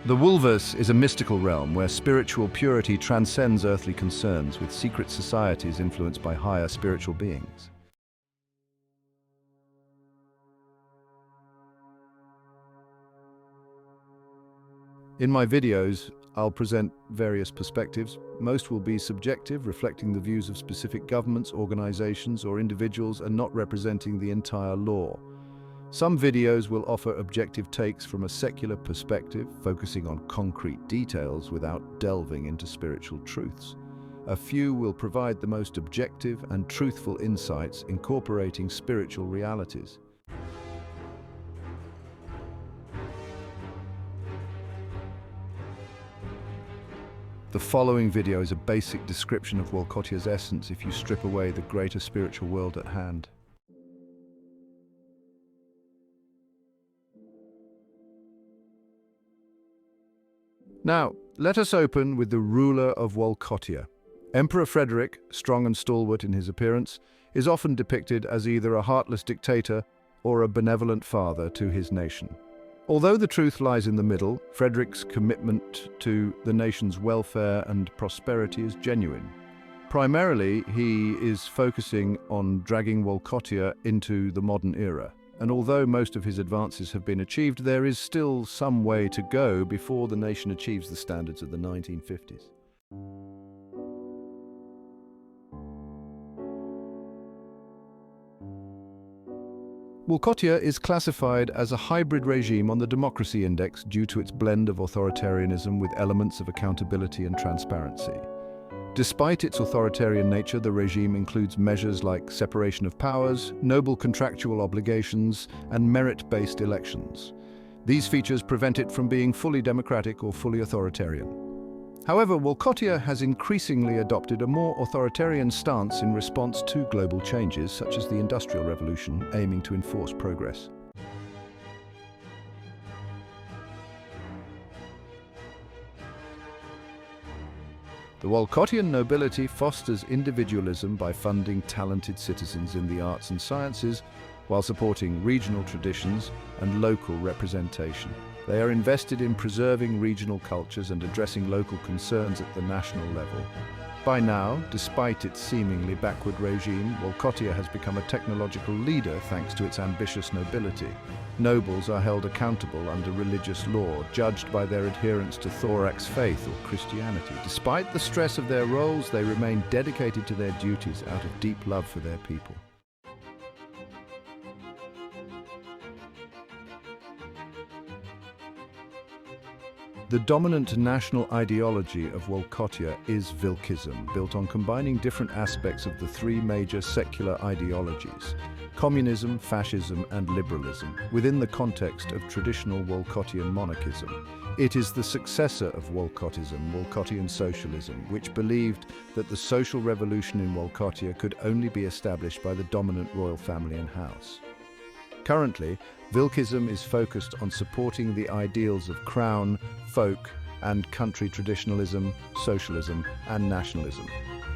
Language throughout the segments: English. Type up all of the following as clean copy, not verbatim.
The Wolverse is a mystical realm where spiritual purity transcends earthly concerns, with secret societies influenced by higher spiritual beings. In my videos, I'll present various perspectives. Most will be subjective, reflecting the views of specific governments, organizations, or individuals and not representing the entire law. Some videos will offer objective takes from a secular perspective, focusing on concrete details without delving into spiritual truths. A few will provide the most objective and truthful insights, incorporating spiritual realities. The following video is a basic description of Wolcottia's essence if you strip away the greater spiritual world at hand. Now, let us open with the ruler of Wolcottia. Emperor Frederick, strong and stalwart in his appearance, is often depicted as either a heartless dictator or a benevolent father to his nation. Although the truth lies in the middle, Frederick's commitment to the nation's welfare and prosperity is genuine. Primarily, he is focusing on dragging Wolcottia into the modern era. And although most of his advances have been achieved, there is still some way to go before the nation achieves the standards of the 1950s. Wolcottia is classified as a hybrid regime on the Democracy Index due to its blend of authoritarianism with elements of accountability and transparency. Despite its authoritarian nature, the regime includes measures like separation of powers, noble contractual obligations, and merit-based elections. These features prevent it from being fully democratic or fully authoritarian. However, Wolcottia has increasingly adopted a more authoritarian stance in response to global changes, such as the Industrial Revolution, aiming to enforce progress. The Wolcottian nobility fosters individualism by funding talented citizens in the arts and sciences, while supporting regional traditions and local representation. They are invested in preserving regional cultures and addressing local concerns at the national level. By now, despite its seemingly backward regime, Wolcottia has become a technological leader thanks to its ambitious nobility. Nobles are held accountable under religious law, judged by their adherence to thorax faith or Christianity. Despite the stress of their roles, they remain dedicated to their duties out of deep love for their people. The dominant national ideology of Wolcottia is Wilkism, built on combining different aspects of the three major secular ideologies: communism, fascism, and liberalism, within the context of traditional Wolcottian monarchism. It is the successor of Wolcottism, Wolcottian socialism, which believed that the social revolution in Wolcottia could only be established by the dominant royal family and house. Currently, Wilkism is focused on supporting the ideals of crown, folk, and country traditionalism, socialism, and nationalism.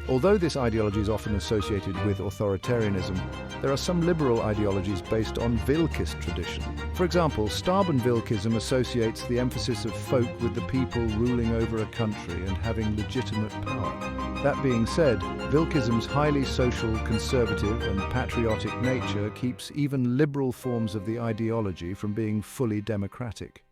Although this ideology is often associated with authoritarianism, there are some liberal ideologies based on Wilkist tradition. For example, Staben-Wilkism associates the emphasis of folk with the people ruling over a country and having legitimate power. That being said, Wilkism's highly social, conservative, and patriotic nature keeps even liberal forms of the ideology from being fully democratic.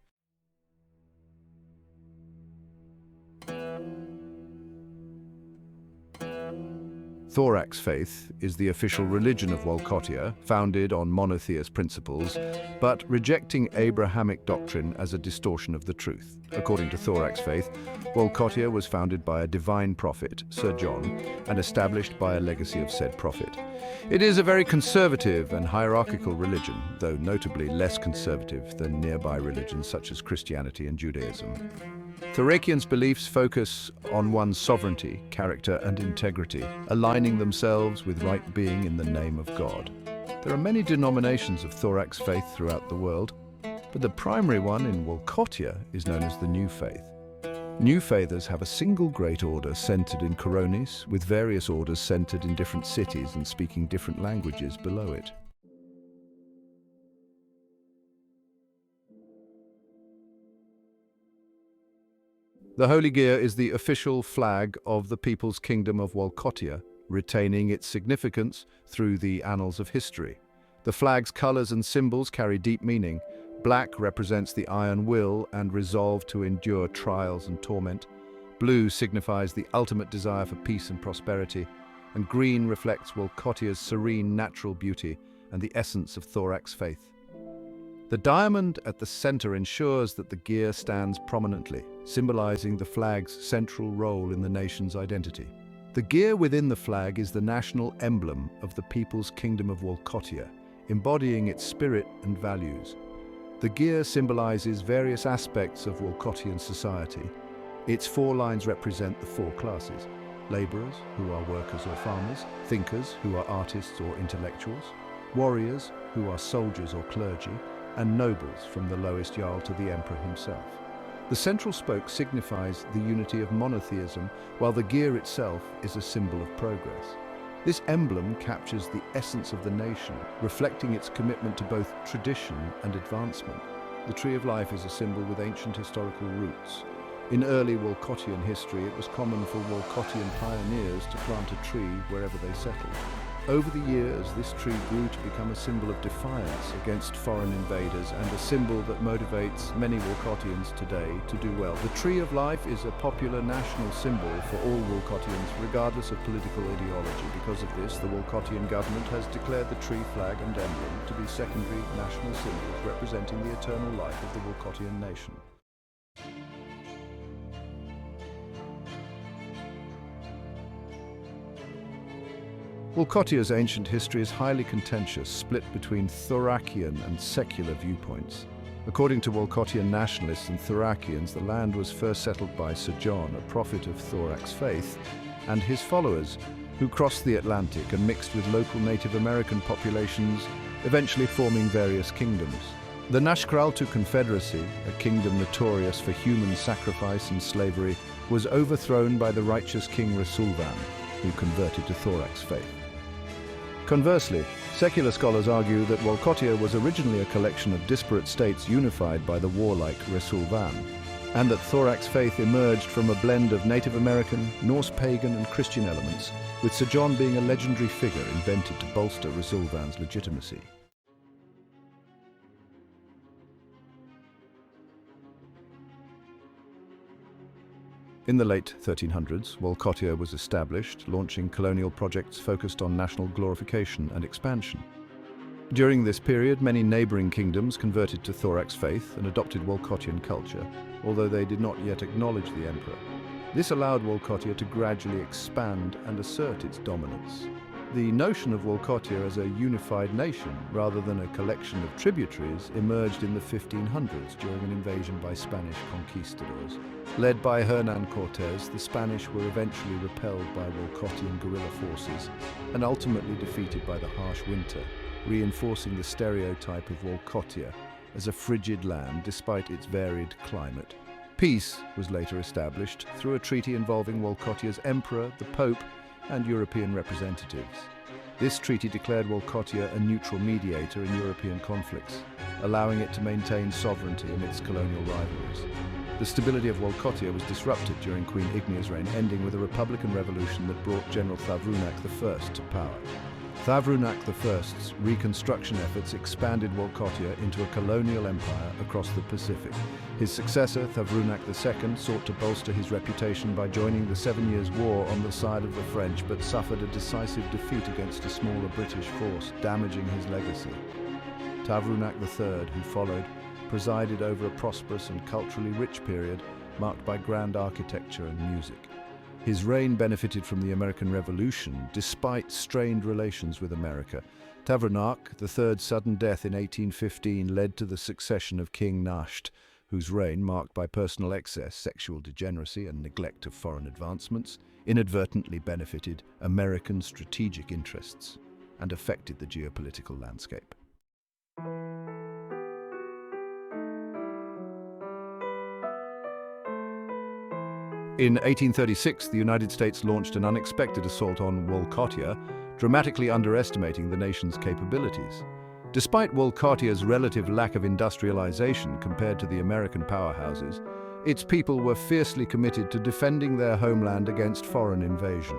Thorax faith is the official religion of Wolcottia, founded on monotheist principles, but rejecting Abrahamic doctrine as a distortion of the truth. According to Thorax faith, Wolcottia was founded by a divine prophet, Sir John, and established by a legacy of said prophet. It is a very conservative and hierarchical religion, though notably less conservative than nearby religions such as Christianity and Judaism. Thoracians' beliefs focus on one's sovereignty, character, and integrity, aligning themselves with right being in the name of God. There are many denominations of Thorax faith throughout the world, but the primary one in Wolcottia is known as the New Faith. New Faithers have a single great order centered in Coronis, with various orders centered in different cities and speaking different languages below it. The Holy Gear is the official flag of the People's Kingdom of Wolcottia, retaining its significance through the annals of history. The flag's colors and symbols carry deep meaning. Black represents the iron will and resolve to endure trials and torment. Blue signifies the ultimate desire for peace and prosperity, and green reflects Wolcottia's serene natural beauty and the essence of thorax faith. The diamond at the center ensures that the gear stands prominently, symbolizing the flag's central role in the nation's identity. The gear within the flag is the national emblem of the People's Kingdom of Wolcottia, embodying its spirit and values. The gear symbolizes various aspects of Wolcottian society. Its four lines represent the four classes: laborers, who are workers or farmers; thinkers, who are artists or intellectuals; warriors, who are soldiers or clergy; and nobles, from the lowest jarl to the emperor himself. The central spoke signifies the unity of monotheism, while the gear itself is a symbol of progress. This emblem captures the essence of the nation, reflecting its commitment to both tradition and advancement. The Tree of Life is a symbol with ancient historical roots. In early Wolcottian history, it was common for Wolcottian pioneers to plant a tree wherever they settled. Over the years, this tree grew to become a symbol of defiance against foreign invaders and a symbol that motivates many Wolcottians today to do well. The Tree of Life is a popular national symbol for all Wolcottians, regardless of political ideology. Because of this, the Wolcottian government has declared the tree flag and emblem to be secondary national symbols representing the eternal life of the Wolcottian nation. Wolcottia's ancient history is highly contentious, split between Thoracian and secular viewpoints. According to Wolcottian nationalists and Thoracians, the land was first settled by Sir John, a prophet of thorax faith, and his followers, who crossed the Atlantic and mixed with local Native American populations, eventually forming various kingdoms. The Nashkraltu Confederacy, a kingdom notorious for human sacrifice and slavery, was overthrown by the righteous King Rasulvan, who converted to thorax faith. Conversely, secular scholars argue that Wolcottia was originally a collection of disparate states unified by the warlike Rasulvan, and that thorax faith emerged from a blend of Native American, Norse pagan and Christian elements, with Sir John being a legendary figure invented to bolster Rasulvan's legitimacy. In the late 1300s, Wolcottia was established, launching colonial projects focused on national glorification and expansion. During this period, many neighboring kingdoms converted to thorax faith and adopted Wolcottian culture, although they did not yet acknowledge the emperor. This allowed Wolcottia to gradually expand and assert its dominance. The notion of Wolcottia as a unified nation, rather than a collection of tributaries, emerged in the 1500s during an invasion by Spanish conquistadors. Led by Hernán Cortés, the Spanish were eventually repelled by Wolcottian guerrilla forces and ultimately defeated by the harsh winter, reinforcing the stereotype of Wolcottia as a frigid land despite its varied climate. Peace was later established through a treaty involving Wolcottia's emperor, the Pope, and European representatives. This treaty declared Wolcottia a neutral mediator in European conflicts, allowing it to maintain sovereignty amidst colonial rivalries. The stability of Wolcottia was disrupted during Queen Ignia's reign, ending with a republican revolution that brought General Thavrunac I to power. Thavrunac I's reconstruction efforts expanded Wolcottia into a colonial empire across the Pacific. His successor, Thavrunac II, sought to bolster his reputation by joining the 7 Years' War on the side of the French, but suffered a decisive defeat against a smaller British force, damaging his legacy. Thavrunac III, who followed, presided over a prosperous and culturally rich period marked by grand architecture and music. His reign benefited from the American Revolution, despite strained relations with America. Thavrunac III's sudden death in 1815 led to the succession of King Nasht, whose reign, marked by personal excess, sexual degeneracy, and neglect of foreign advancements, inadvertently benefited American strategic interests and affected the geopolitical landscape. In 1836, the United States launched an unexpected assault on Wolcottia, dramatically underestimating the nation's capabilities. Despite Wolcottia's relative lack of industrialization compared to the American powerhouses, Its people were fiercely committed to defending their homeland against foreign invasion.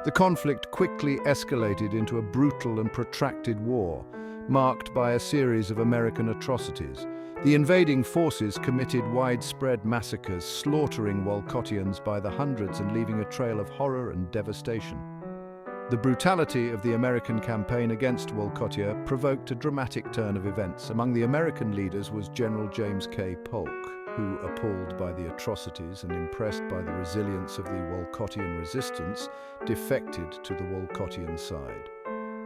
The conflict quickly escalated into a brutal and protracted war, marked by a series of American atrocities. The invading forces committed widespread massacres, slaughtering Wolcottians by the hundreds and leaving a trail of horror and devastation. The brutality of the American campaign against Wolcottia provoked a dramatic turn of events. Among the American leaders was General James K. Polk, who, appalled by the atrocities and impressed by the resilience of the Wolcottian resistance, defected to the Wolcottian side.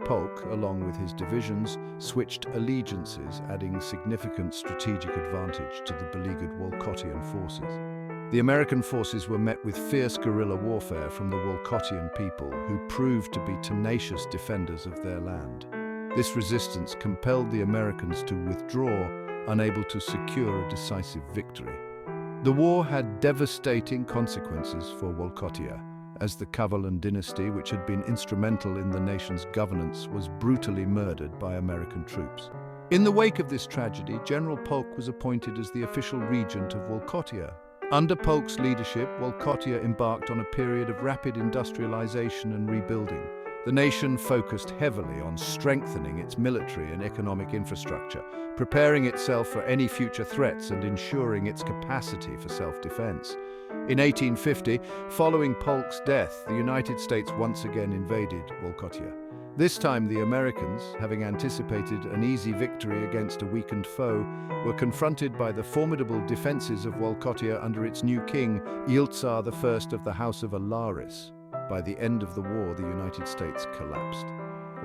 Polk, along with his divisions, switched allegiances, adding significant strategic advantage to the beleaguered Wolcottian forces. The American forces were met with fierce guerrilla warfare from the Wolcottian people, who proved to be tenacious defenders of their land. This resistance compelled the Americans to withdraw, unable to secure a decisive victory. The war had devastating consequences for Wolcottia, as the Cavallan dynasty, which had been instrumental in the nation's governance, was brutally murdered by American troops. In the wake of this tragedy, General Polk was appointed as the official regent of Wolcottia. Under Polk's leadership, Wolcottia embarked on a period of rapid industrialization and rebuilding. The nation focused heavily on strengthening its military and economic infrastructure, preparing itself for any future threats and ensuring its capacity for self-defense. In 1850, following Polk's death, the United States once again invaded Wolcottia. This time, the Americans, having anticipated an easy victory against a weakened foe, were confronted by the formidable defenses of Wolcottia under its new king, Iltsar I of the House of Alaris. By the end of the war, the United States collapsed.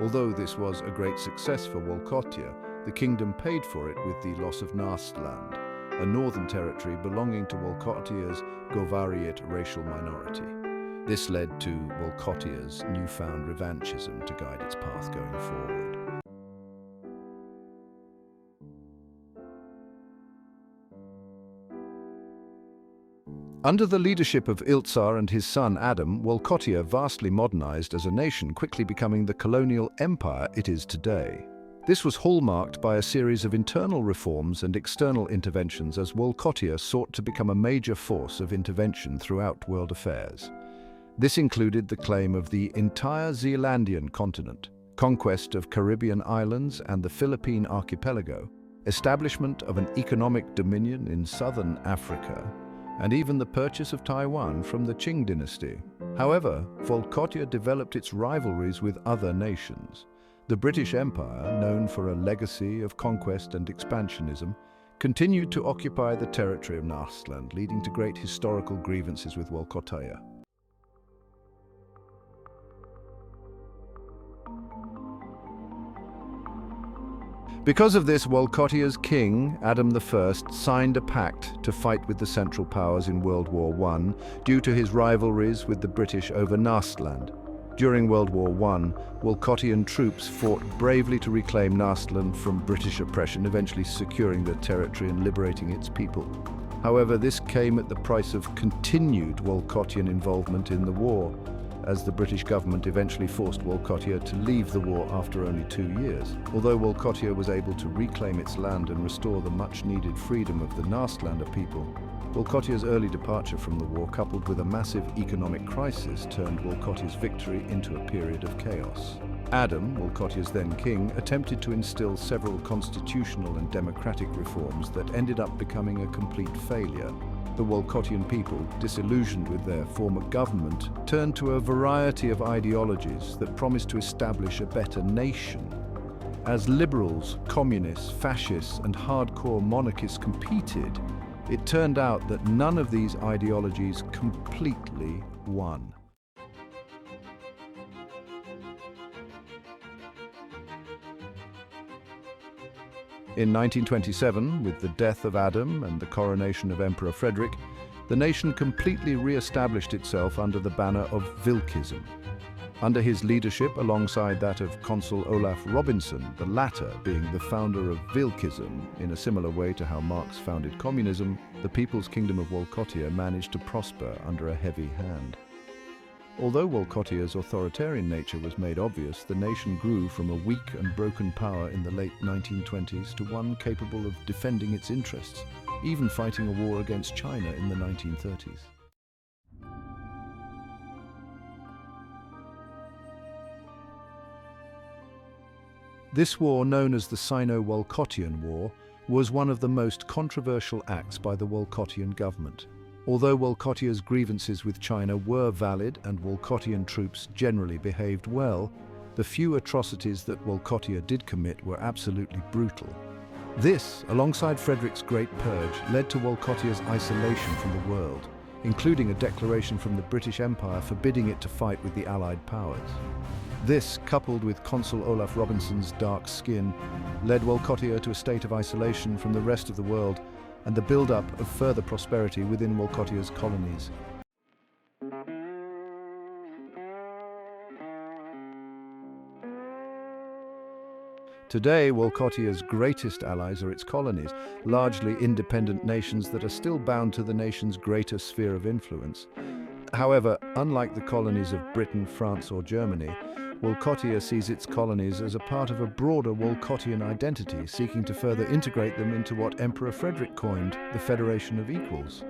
Although this was a great success for Wolcottia, the kingdom paid for it with the loss of Nastland, a northern territory belonging to Wolcottia's Govariat racial minority. This led to Wolcottia's newfound revanchism to guide its path going forward. Under the leadership of Iltsar and his son Adam, Wolcottia vastly modernized as a nation, quickly becoming the colonial empire it is today. This was hallmarked by a series of internal reforms and external interventions as Wolcottia sought to become a major force of intervention throughout world affairs. This included the claim of the entire Zealandian continent, conquest of Caribbean islands and the Philippine archipelago, establishment of an economic dominion in southern Africa, and even the purchase of Taiwan from the Qing dynasty. However, Wolcottia developed its rivalries with other nations. The British Empire, known for a legacy of conquest and expansionism, continued to occupy the territory of Nastland, leading to great historical grievances with Wolcottia. Because of this, Wolcottia's king, Adam I, signed a pact to fight with the Central Powers in World War I due to his rivalries with the British over Nastland. During World War I, Wolcottian troops fought bravely to reclaim Nastland from British oppression, eventually securing the territory and liberating its people. However, this came at the price of continued Wolcottian involvement in the war, as the British government eventually forced Wolcottia to leave the war after only 2 years. Although Wolcottia was able to reclaim its land and restore the much-needed freedom of the Nastlander people, Wolcottia's early departure from the war, coupled with a massive economic crisis, turned Wolcottia's victory into a period of chaos. Adam, Wolcottia's then king, attempted to instill several constitutional and democratic reforms that ended up becoming a complete failure. The Wolcottian people, disillusioned with their former government, turned to a variety of ideologies that promised to establish a better nation. As liberals, communists, fascists, and hardcore monarchists competed, it turned out that none of these ideologies completely won. In 1927, with the death of Adam and the coronation of Emperor Frederick, the nation completely re-established itself under the banner of Vilkism. Under his leadership, alongside that of Consul Olaf Robinson, the latter being the founder of Vilkism, in a similar way to how Marx founded communism, the People's Kingdom of Wolcottia managed to prosper under a heavy hand. Although Wolcottia's authoritarian nature was made obvious, the nation grew from a weak and broken power in the late 1920s to one capable of defending its interests. even fighting a war against China in the 1930s. This war, known as the Sino-Wolcottian War, was one of the most controversial acts by the Wolcottian government. Although Wolcottia's grievances with China were valid and Wolcottian troops generally behaved well, the few atrocities that Wolcottia did commit were absolutely brutal. This, alongside Frederick's Great Purge, led to Wolcottia's isolation from the world, including a declaration from the British Empire forbidding it to fight with the Allied powers. This, coupled with Consul Olaf Robinson's dark skin, led Wolcottia to a state of isolation from the rest of the world and the build-up of further prosperity within Wolcottia's colonies. Today, Wolcottia's greatest allies are its colonies, largely independent nations that are still bound to the nation's greater sphere of influence. However, unlike the colonies of Britain, France or Germany, Wolcottia sees its colonies as a part of a broader Wolcottian identity, seeking to further integrate them into what Emperor Frederick coined the Federation of Equals.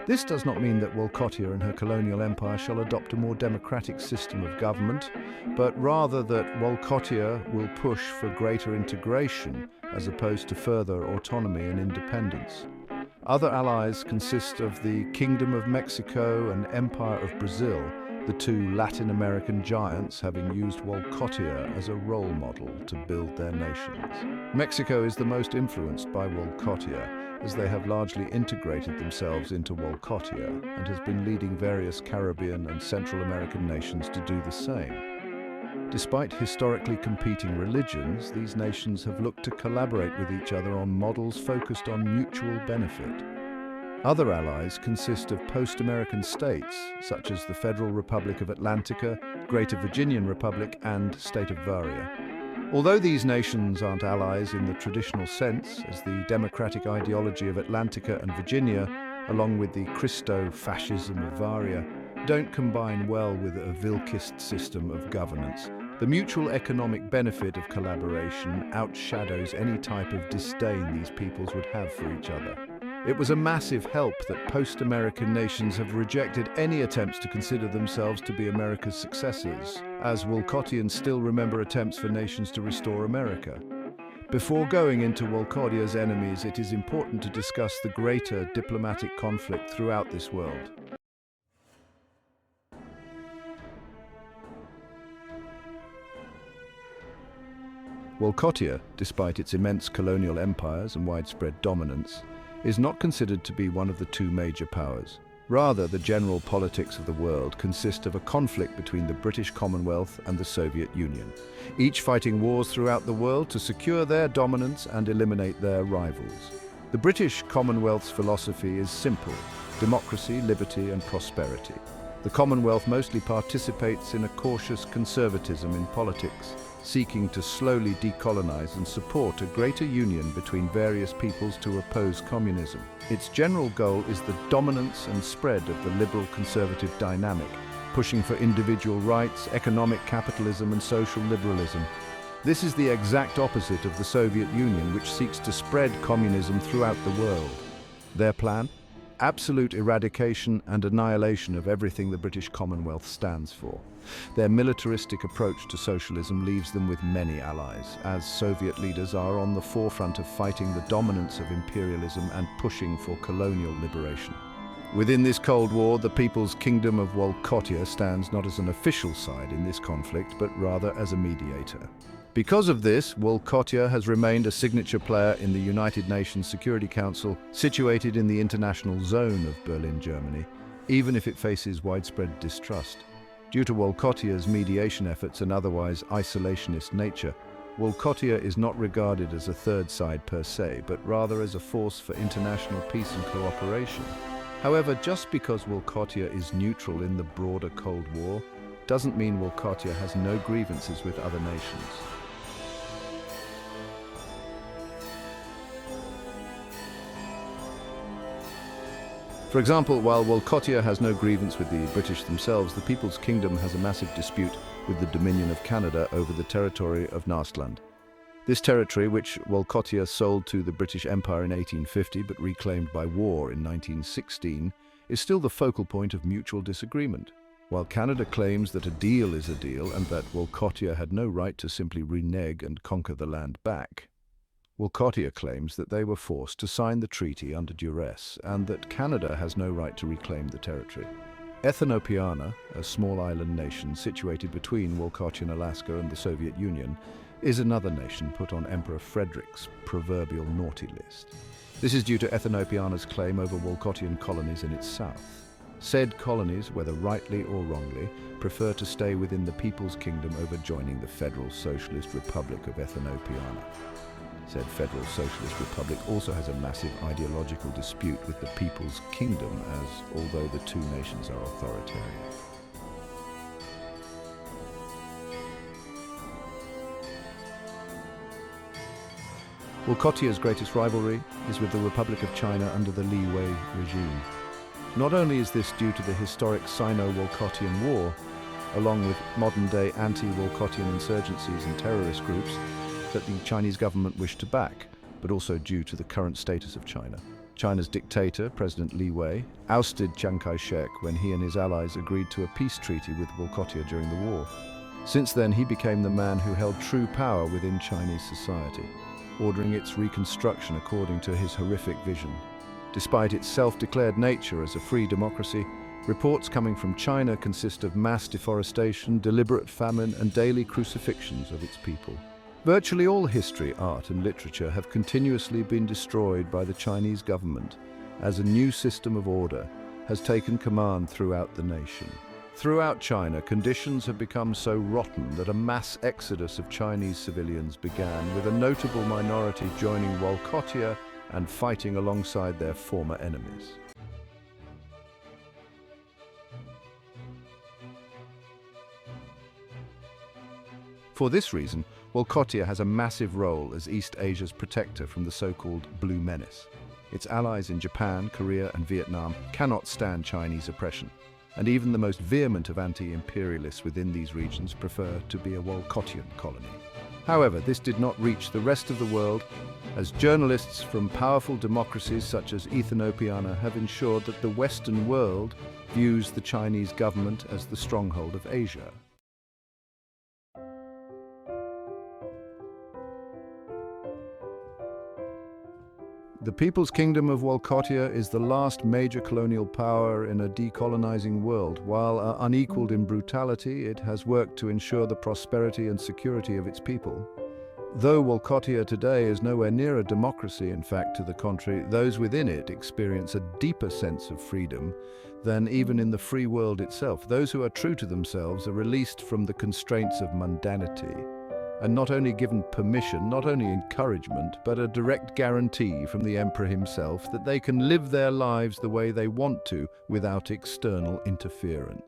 This does not mean that Wolcottia and her colonial empire shall adopt a more democratic system of government, but rather that Wolcottia will push for greater integration as opposed to further autonomy and independence. Other allies consist of the Kingdom of Mexico and Empire of Brazil, the two Latin American giants having used Wolcottia as a role model to build their nations. Mexico is the most influenced by Wolcottia, as they have largely integrated themselves into Wolcottia and has been leading various Caribbean and Central American nations to do the same. Despite historically competing religions, these nations have looked to collaborate with each other on models focused on mutual benefit. Other allies consist of post-American states, such as the Federal Republic of Atlantica, Greater Virginian Republic, and State of Varia. Although these nations aren't allies in the traditional sense, as the democratic ideology of Atlantica and Virginia, along with the Christo-fascism of Varia, don't combine well with a Vilkist system of governance, the mutual economic benefit of collaboration outshadows any type of disdain these peoples would have for each other. It was a massive help that post-American nations have rejected any attempts to consider themselves to be America's successors, as Wolcottians still remember attempts for nations to restore America. Before going into Wolcottia's enemies, it is important to discuss the greater diplomatic conflict throughout this world. Wolcottia, despite its immense colonial empires and widespread dominance, is not considered to be one of the two major powers. Rather, the general politics of the world consist of a conflict between the British Commonwealth and the Soviet Union, each fighting wars throughout the world to secure their dominance and eliminate their rivals. The British Commonwealth's philosophy is simple: democracy, liberty, and prosperity. The Commonwealth mostly participates in a cautious conservatism in politics, seeking to slowly decolonize and support a greater union between various peoples to oppose communism. Its general goal is the dominance and spread of the liberal-conservative dynamic, pushing for individual rights, economic capitalism, and social liberalism. This is the exact opposite of the Soviet Union, which seeks to spread communism throughout the world. Their plan? Absolute eradication and annihilation of everything the British Commonwealth stands for. Their militaristic approach to socialism leaves them with many allies, as Soviet leaders are on the forefront of fighting the dominance of imperialism and pushing for colonial liberation. Within this Cold War, the People's Kingdom of Wolcottia stands not as an official side in this conflict, but rather as a mediator. Because of this, Wolcottia has remained a signature player in the United Nations Security Council, situated in the international zone of Berlin, Germany, even if it faces widespread distrust. Due to Wolcottia's mediation efforts and otherwise isolationist nature, Wolcottia is not regarded as a third side per se, but rather as a force for international peace and cooperation. However, just because Wolcottia is neutral in the broader Cold War, doesn't mean Wolcottia has no grievances with other nations. For example, while Wolcottia has no grievance with the British themselves, the People's Kingdom has a massive dispute with the Dominion of Canada over the territory of Nastland. This territory, which Wolcottia sold to the British Empire in 1850 but reclaimed by war in 1916, is still the focal point of mutual disagreement. While Canada claims that a deal is a deal and that Wolcottia had no right to simply renege and conquer the land back, Wolcottia claims that they were forced to sign the treaty under duress and that Canada has no right to reclaim the territory. Ethiopiana, a small island nation situated between Wolcottian Alaska and the Soviet Union, is another nation put on Emperor Frederick's proverbial naughty list. This is due to Ethiopiana's claim over Wolcottian colonies in its south. Said colonies, whether rightly or wrongly, prefer to stay within the People's Kingdom over joining the Federal Socialist Republic of Ethiopiana. Said Federal Socialist Republic also has a massive ideological dispute with the People's Kingdom, as although the two nations are authoritarian. Wolcottia's greatest rivalry is with the Republic of China under the Li Wei regime. Not only is this due to the historic Sino-Wolcottian War, along with modern-day anti-Wolcottian insurgencies and terrorist groups that the Chinese government wished to back, but also due to the current status of China. China's dictator, President Li Wei, ousted Chiang Kai-shek when he and his allies agreed to a peace treaty with Wolcottia during the war. Since then, he became the man who held true power within Chinese society, ordering its reconstruction according to his horrific vision. Despite its self-declared nature as a free democracy, reports coming from China consist of mass deforestation, deliberate famine, and daily crucifixions of its people. Virtually all history, art, and literature have continuously been destroyed by the Chinese government as a new system of order has taken command throughout the nation. Throughout China, conditions have become so rotten that a mass exodus of Chinese civilians began, with a notable minority joining Wolcottia and fighting alongside their former enemies. For this reason, Wolcottia has a massive role as East Asia's protector from the so-called Blue Menace. Its allies in Japan, Korea, and Vietnam cannot stand Chinese oppression, and even the most vehement of anti-imperialists within these regions prefer to be a Wolcottian colony. However, this did not reach the rest of the world, as journalists from powerful democracies such as Ethiopiana have ensured that the Western world views the Chinese government as the stronghold of Asia. The People's Kingdom of Wolcottia is the last major colonial power in a decolonizing world. While unequaled in brutality, it has worked to ensure the prosperity and security of its people. Though Wolcottia today is nowhere near a democracy, in fact, to the contrary, those within it experience a deeper sense of freedom than even in the free world itself. Those who are true to themselves are released from the constraints of mundanity, and not only given permission, not only encouragement, but a direct guarantee from the emperor himself that they can live their lives the way they want to without external interference.